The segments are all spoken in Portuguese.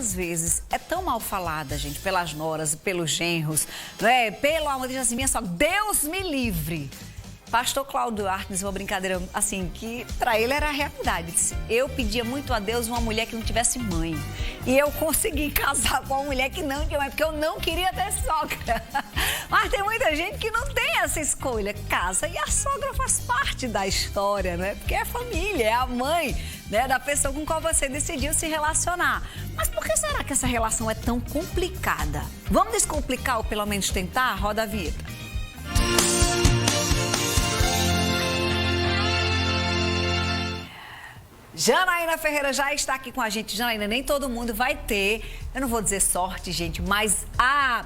muitas vezes é tão mal falada, gente, pelas noras, pelos genros, né? Pelo amor de Deus, assim, minha sogra, Deus me livre. Pastor Cláudio Duarte disse uma brincadeira, assim, que pra ele era a realidade. Disse, eu pedia muito a Deus uma mulher que não tivesse mãe. E eu consegui casar com uma mulher que não tinha mãe, porque eu não queria ter sogra. Mas tem muita gente que não tem essa escolha. Casa e a sogra faz parte da história, né? Porque é a família, é a mãe, né, da pessoa com qual você decidiu se relacionar. Mas por que será que essa relação é tão complicada? Vamos descomplicar ou pelo menos tentar? Roda a vinheta. Janaína Ferreira já está aqui com a gente. Janaína, nem todo mundo vai ter, eu não vou dizer sorte, gente, mas a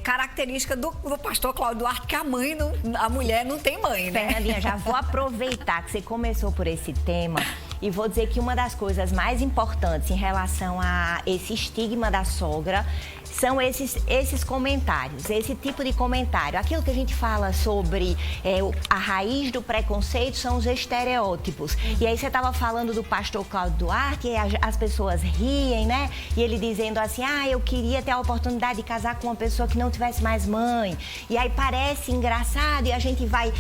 característica do pastor Cláudio Duarte, que a mulher não tem mãe, né? Fernandinha, já vou aproveitar que você começou por esse tema e vou dizer que uma das coisas mais importantes em relação a esse estigma da sogra são esses comentários, esse tipo de comentário. Aquilo que a gente fala sobre a raiz do preconceito são os estereótipos. E aí você estava falando do pastor Cláudio Duarte, e as pessoas riem, né? E ele dizendo assim, eu queria ter a oportunidade de casar com uma pessoa que não tivesse mais mãe. E aí parece engraçado e a gente vai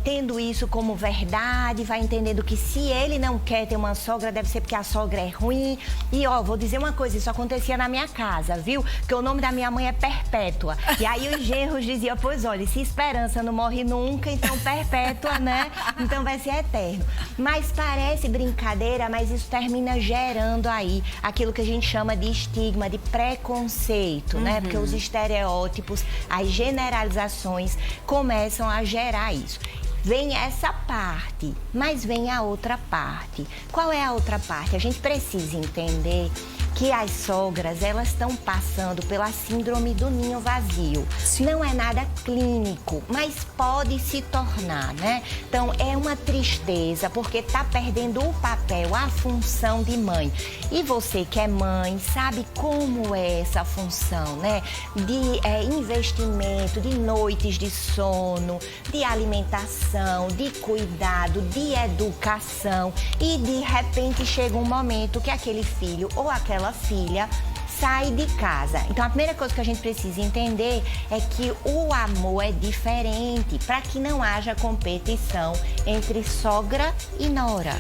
tendo isso como verdade, vai entendendo que se ele não quer ter uma sogra, deve ser porque a sogra é ruim. E vou dizer uma coisa, isso acontecia na minha casa, viu? Porque o nome da minha mãe é Perpétua. E aí os genros diziam, pois olha, se Esperança não morre nunca, então Perpétua, né? Então vai ser eterno. Mas parece brincadeira, mas isso termina gerando aí aquilo que a gente chama de estigma, de preconceito, né? Porque os estereótipos, as generalizações começam a gerar isso. Vem essa parte, mas vem a outra parte. Qual é a outra parte? A gente precisa entender que as sogras, elas estão passando pela síndrome do ninho vazio. Não é nada clínico, mas pode se tornar, né? Então, é uma tristeza, porque tá perdendo o papel, a função de mãe. E você que é mãe, sabe como é essa função, né? De investimento, de noites de sono, de alimentação, de cuidado, de educação. E, de repente, chega um momento que aquele filho ou aquela filha sai de casa. Então, a primeira coisa que a gente precisa entender é que o amor é diferente, para que não haja competição entre sogra e nora.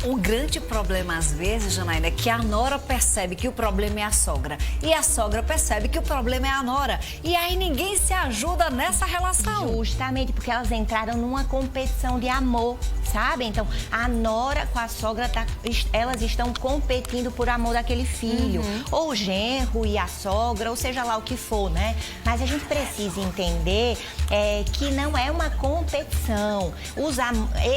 O grande problema, às vezes, Janaína, é que a nora percebe que o problema é a sogra. E a sogra percebe que o problema é a nora. E aí ninguém se ajuda nessa relação. Justamente, porque elas entraram numa competição de amor, sabe? Então, a nora com a sogra, elas estão competindo por amor daquele filho. Ou o genro e a sogra, ou seja lá o que for, né? Mas a gente precisa entender que não é uma competição.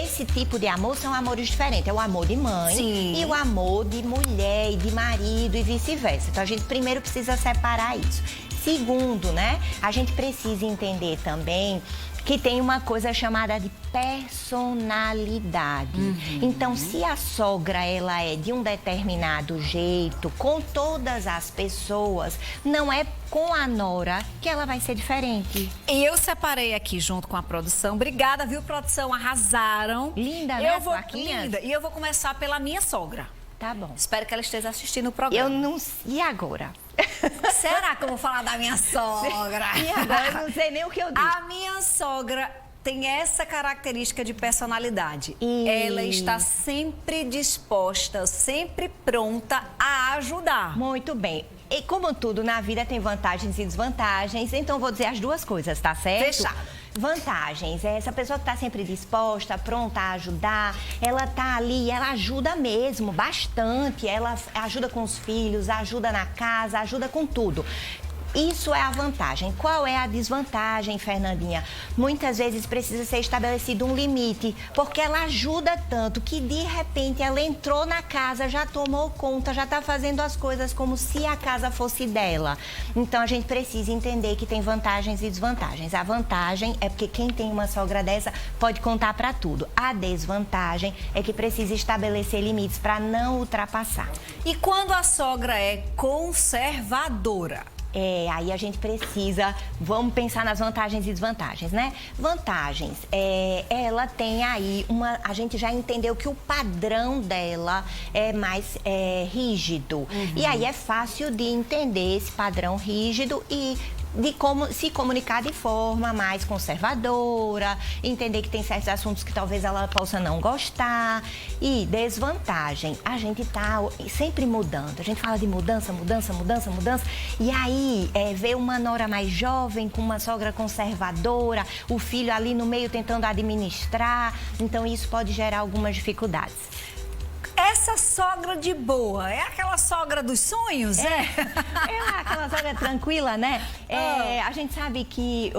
Esse tipo de amor são amores diferentes. É o amor de mãe. Sim. E o amor de mulher e de marido e vice-versa. Então, a gente primeiro precisa separar isso. Segundo, né? A gente precisa entender também que tem uma coisa chamada de personalidade. Então, se a sogra, ela é de um determinado jeito, com todas as pessoas, não é com a nora que ela vai ser diferente. E eu separei aqui junto com a produção. Obrigada, viu, produção? Arrasaram. Linda, né? Linda. E eu vou começar pela minha sogra. Tá bom. Espero que ela esteja assistindo o programa. Eu não... E agora? Será que eu vou falar da minha sogra? E agora eu não sei nem o que eu digo. A minha sogra tem essa característica de personalidade. Ela está sempre disposta, sempre pronta a ajudar. Muito bem. E como tudo na vida tem vantagens e desvantagens, então vou dizer as duas coisas, tá certo? Fechado. Vantagens, essa pessoa que está sempre disposta, pronta a ajudar, ela tá ali, ela ajuda mesmo, bastante, ela ajuda com os filhos, ajuda na casa, ajuda com tudo. Isso é a vantagem. Qual é a desvantagem, Fernandinha? Muitas vezes precisa ser estabelecido um limite, porque ela ajuda tanto que, de repente, ela entrou na casa, já tomou conta, já está fazendo as coisas como se a casa fosse dela. Então, a gente precisa entender que tem vantagens e desvantagens. A vantagem é porque quem tem uma sogra dessa pode contar para tudo. A desvantagem é que precisa estabelecer limites para não ultrapassar. E quando a sogra é conservadora? Aí a gente precisa, vamos pensar nas vantagens e desvantagens, né? Vantagens, ela tem aí a gente já entendeu que o padrão dela é mais rígido. E aí é fácil de entender esse padrão rígido e de como se comunicar de forma mais conservadora, entender que tem certos assuntos que talvez ela possa não gostar. E desvantagem, a gente tá sempre mudando, a gente fala de mudança, e aí vê uma nora mais jovem com uma sogra conservadora, o filho ali no meio tentando administrar, então isso pode gerar algumas dificuldades. Essa sogra de boa, é aquela sogra dos sonhos, É aquela sogra tranquila, né? A gente sabe que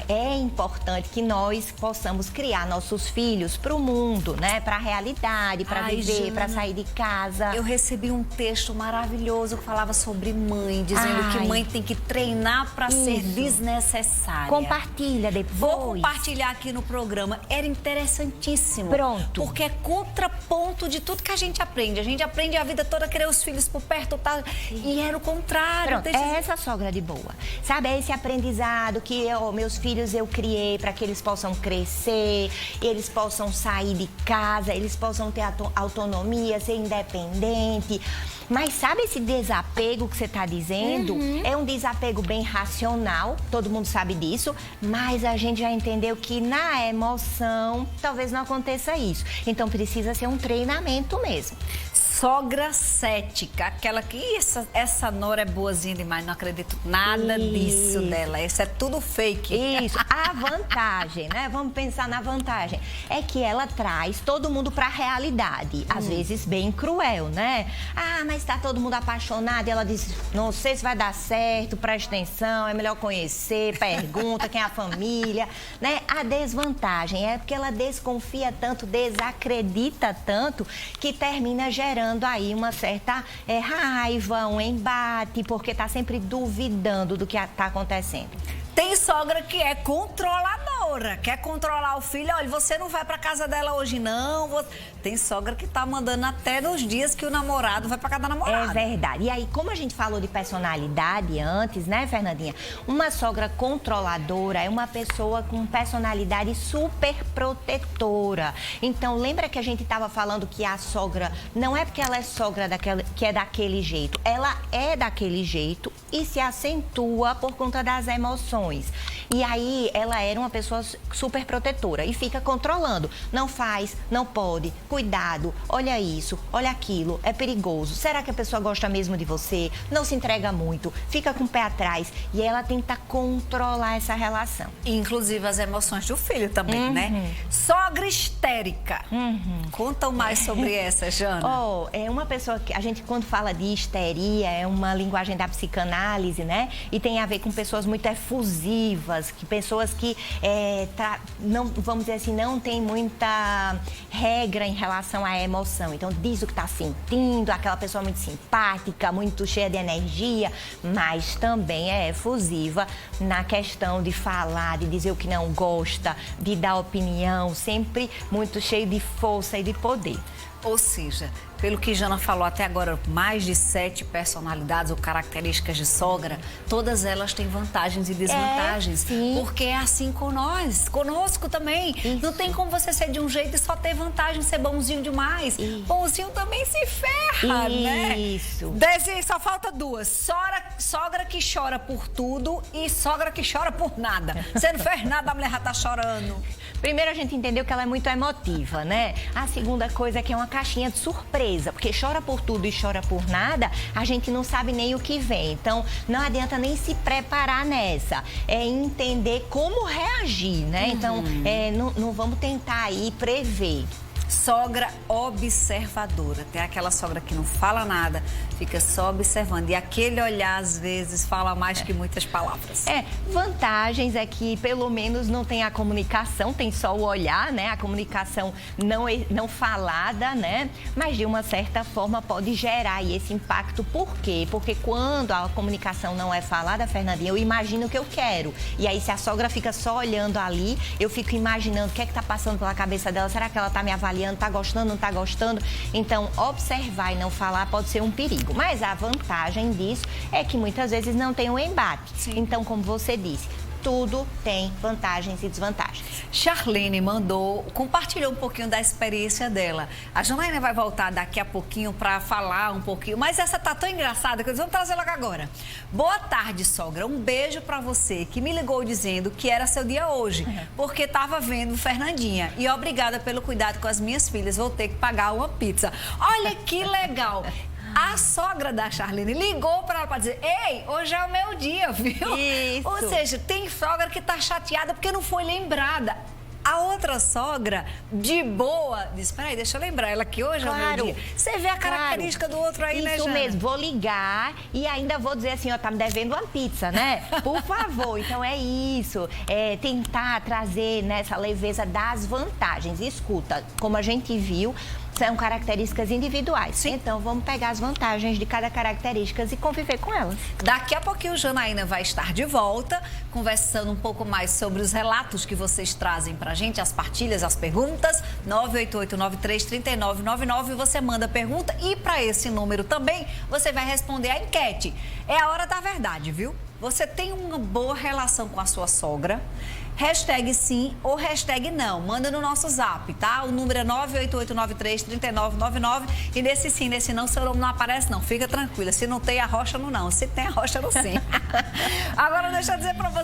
é importante que nós possamos criar nossos filhos para o mundo, né? Para a realidade, para viver, para sair de casa. Eu recebi um texto maravilhoso que falava sobre mãe, dizendo que mãe tem que treinar para ser desnecessária. Compartilha depois. Vou compartilhar aqui no programa. Era interessantíssimo. Pronto. Porque é contraponto de tudo que a gente aprende. A gente aprende a vida toda a querer os filhos por perto, tal. E era o contrário. Pronto, é essa sogra de boa. Sabe, é esse aprendizado que meus filhos eu criei para que eles possam crescer, eles possam sair de casa, eles possam ter autonomia, ser independente. Mas sabe esse desapego que você está dizendo? É um desapego bem racional, todo mundo sabe disso, mas a gente já entendeu que na emoção talvez não aconteça isso. Então precisa ser um treinamento mesmo. Sogra cética, aquela que essa nora é boazinha demais, não acredito nada disso dela, isso é tudo fake. Isso, a vantagem, né? Vamos pensar na vantagem. É que ela traz todo mundo para a realidade, às vezes bem cruel, né? Mas tá todo mundo apaixonado e ela diz, não sei se vai dar certo, preste atenção, é melhor conhecer, pergunta quem é a família, né? A desvantagem é porque ela desconfia tanto, desacredita tanto, que termina gerando aí uma certa raiva, um embate, porque está sempre duvidando do que está acontecendo. Tem sogra que é controladora, quer controlar o filho. Olha, você não vai pra casa dela hoje, não. Tem sogra que tá mandando até nos dias que o namorado vai pra casa da namorada. É verdade. E aí, como a gente falou de personalidade antes, né, Fernandinha? Uma sogra controladora é uma pessoa com personalidade super protetora. Então, lembra que a gente tava falando que a sogra não é porque ela é sogra que é daquele jeito. Ela é daquele jeito e se acentua por conta das emoções. E aí, ela era uma pessoa super protetora e fica controlando. Não faz, não pode, cuidado, olha isso, olha aquilo, é perigoso. Será que a pessoa gosta mesmo de você? Não se entrega muito, fica com o pé atrás. E ela tenta controlar essa relação. Inclusive as emoções do filho também, né? Sogra histérica. Contam mais sobre essa, Jana. É uma pessoa que a gente, quando fala de histeria, é uma linguagem da psicanálise, né? E tem a ver com pessoas muito efusivas, pessoas que, não, vamos dizer assim, não tem muita regra em relação à emoção. Então, diz o que está sentindo, aquela pessoa muito simpática, muito cheia de energia, mas também é efusiva na questão de falar, de dizer o que não gosta, de dar opinião, sempre muito cheio de força e de poder. Ou seja, pelo que Jana falou até agora, mais de 7 personalidades ou características de sogra, todas elas têm vantagens e desvantagens. Sim. Porque é assim com nós, conosco também. Isso. Não tem como você ser de um jeito e só ter vantagem, ser bonzinho demais. Isso. Bonzinho também se ferra, né? Isso. Só falta 2. Sogra que chora por tudo e sogra que chora por nada. Você não fez nada, a mulher já tá chorando. Primeiro, a gente entendeu que ela é muito emotiva, né? A segunda coisa é que é uma caixinha de surpresa, porque chora por tudo e chora por nada, a gente não sabe nem o que vem. Então, não adianta nem se preparar nessa. É entender como reagir, né? Então, não vamos tentar aí prever. Sogra observadora. Tem aquela sogra que não fala nada, fica só observando. E aquele olhar, às vezes, fala mais que muitas palavras. Vantagens é que, pelo menos, não tem a comunicação, tem só o olhar, né? A comunicação não falada, né? Mas, de uma certa forma, pode gerar aí esse impacto. Por quê? Porque quando a comunicação não é falada, Fernandinha, eu imagino o que eu quero. E aí, se a sogra fica só olhando ali, eu fico imaginando o que é que tá passando pela cabeça dela. Será que ela tá me avaliando avaliando, tá gostando, não tá gostando. Então, observar e não falar pode ser um perigo. Mas a vantagem disso é que muitas vezes não tem um embate. Sim. Então, como você disse, tudo tem vantagens e desvantagens. Charlene compartilhou um pouquinho da experiência dela. A Janaína vai voltar daqui a pouquinho para falar um pouquinho, mas essa tá tão engraçada que eles vão trazer logo agora. Boa tarde, sogra. Um beijo para você que me ligou dizendo que era seu dia hoje, porque tava vendo Fernandinha. E obrigada pelo cuidado com as minhas filhas. Vou ter que pagar uma pizza. Olha que legal. A sogra da Charlene ligou para ela para dizer: ei, hoje é o meu dia, viu? Isso. Ou seja, tem sogra que tá chateada porque não foi lembrada. A outra sogra, de boa, disse: peraí, deixa eu lembrar ela que hoje é o meu dia. Você vê a característica do outro aí, né, Isso Jana? mesmo, vou ligar e ainda vou dizer assim, ó, tá me devendo uma pizza, né? Por favor. Então é isso, tentar trazer nessa leveza das vantagens. Escuta, como a gente viu, são características individuais. Sim. Então, vamos pegar as vantagens de cada característica e conviver com elas. Daqui a pouquinho, Janaína vai estar de volta, conversando um pouco mais sobre os relatos que vocês trazem pra gente, as partilhas, as perguntas. 988-93-3999. Você manda pergunta e para esse número também você vai responder a enquete. É a hora da verdade, viu? Você tem uma boa relação com a sua sogra? Hashtag sim ou hashtag não. Manda no nosso zap, tá? O número é 98893-3999. E nesse sim, nesse não, seu nome não aparece, não. Fica tranquila. Se não tem, arrocha no não. Se tem, arrocha no sim. Agora, deixa eu dizer pra você.